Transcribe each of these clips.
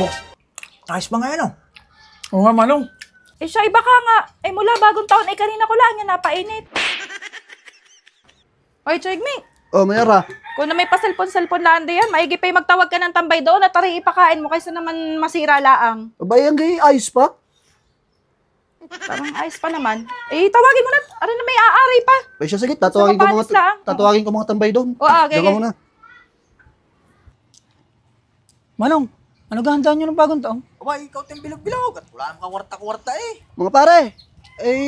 Box, ayos ba nga yan, oh? Oo nga, Manong. Eh siya, iba ka nga. Eh mula bagong taon, eh kanina ko lang yan napainit. Oy, Chigming. Oh, Mayora. Kung na may paselpon-selpon na ando yan, maigi pa magtawag ka ng tambay doon at tari ipakain mo kaysa naman masira laang. Abay, ang gay, ayos pa. Parang ayos pa naman. Eh, tawagin mo na. Ano na may aari pa. Ay, siya, sige, tatawagin ko mga tambay doon. O, okay. Diyan ka muna. Manong, ano gahandaan nyo ng bagong taon? Aba, ikaw tayong bilog-bilog at wala namang kawarta-kawarta eh. Mga pare,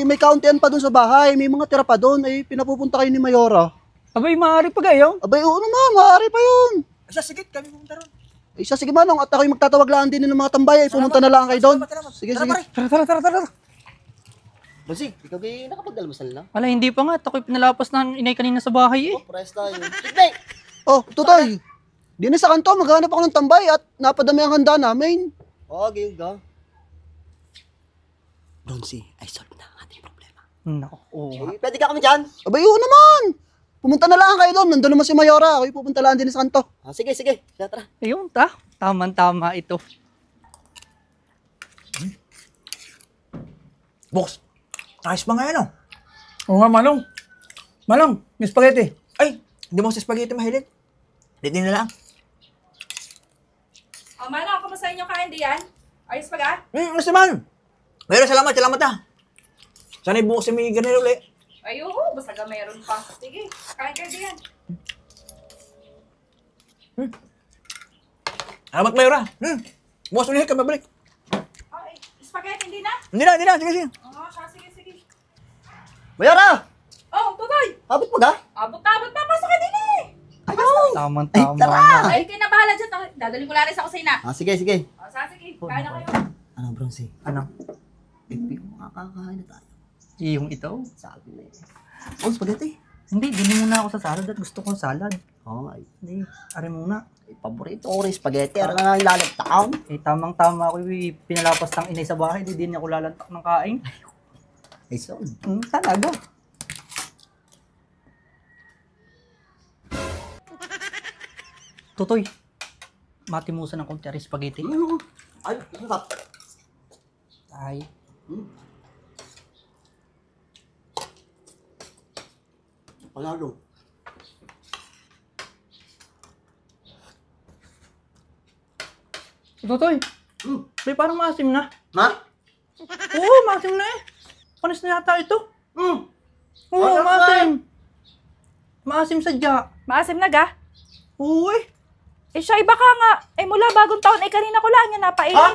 may kauntian pa doon sa bahay, may mga tira pa doon, pinapupunta kayo ni Mayora. Abay, maaari pa kayo. Abay, oo naman, maaari pa yun. Ay, siya, sige, kami pumunta ron. Ay, siya, sige Manong, at ako'y magtatawag lang din ng mga tambay, pumunta na lang kayo doon. Salamat. Sige, Tara, sige. pare. Tara. Bonsing, ikaw kayo nakapag-almusal na? Ala, hindi pa nga. Ako'y pinalapas ng inay kanina sa bahay eh. Oh, press tayo. Sige! Oh, tutoy. Di na sa kanto, maghanap ako ng tambay at napadami ang handa namin. Okay, go. Bronzy, I solve na ang ating problema. Nako, oo. Eh, pwede ka kami dyan? Abay, oo naman. Pumunta na lang kayo doon, nandun naman si Mayora, ako'y pupunta lang din sa kanto. Ah, sige. Siya, tara. Ayun, Tama-tama ito. Box, ayos ba nga yan, oh? Oo nga, Manong. Manong, may spaghetti. Ay, hindi mo sa spaghetti mahilig. Hindi na lang. O, Manong, kumusta inyo kain diyan? Ayos pa ga? Ano naman? Pero salamat na. Sana'y bukas may ganito ulit. Ay, oo, basta ga mayroon pa. Sige, kain kayo diyan. Salamat, Mayora. Bukas ulit ka, babalik. Ay, spaghetti, hindi na? Hindi na. Sige. Oo, siya, sige. Mayora! Oh, tutoy! Abot mo ga? Abot pa, pasok ka din eh! Tama-tama tara! na. Ay, kinabahala dyan. Dadaling ko lang rin sa kusina. Ah, sige. O, sige, kain na kayo. Ano, Bronzy? Ano? Hindi ko makakakain na tayo. Yung ito? Sabi na eh. Oh, spaghetti. Hindi, bili muna ako sa salad at gusto kong salad. Oo nga. Hindi, ari muna. Paborito ko rin spaghetti. Ano nga yung lalagtaon? Eh, tamang-tama ako pinalapas ng inay sa bahay. Di din ako lalantak ng kain. Ay, so. Talaga. Tutoy, matimusan ng konti ari spaghetti. Ay, masarap. Ay. Panalo. Tutoy, may parang maasim na. Ha? Oo, maasim na eh. Panis na yata ito. Oo, Wala maasim. Maasim sadya. Maasim na ga? Oo eh. Eh siya, iba ka nga. Eh mula bagong taon, eh kanina ko lang yan napainit. Ha?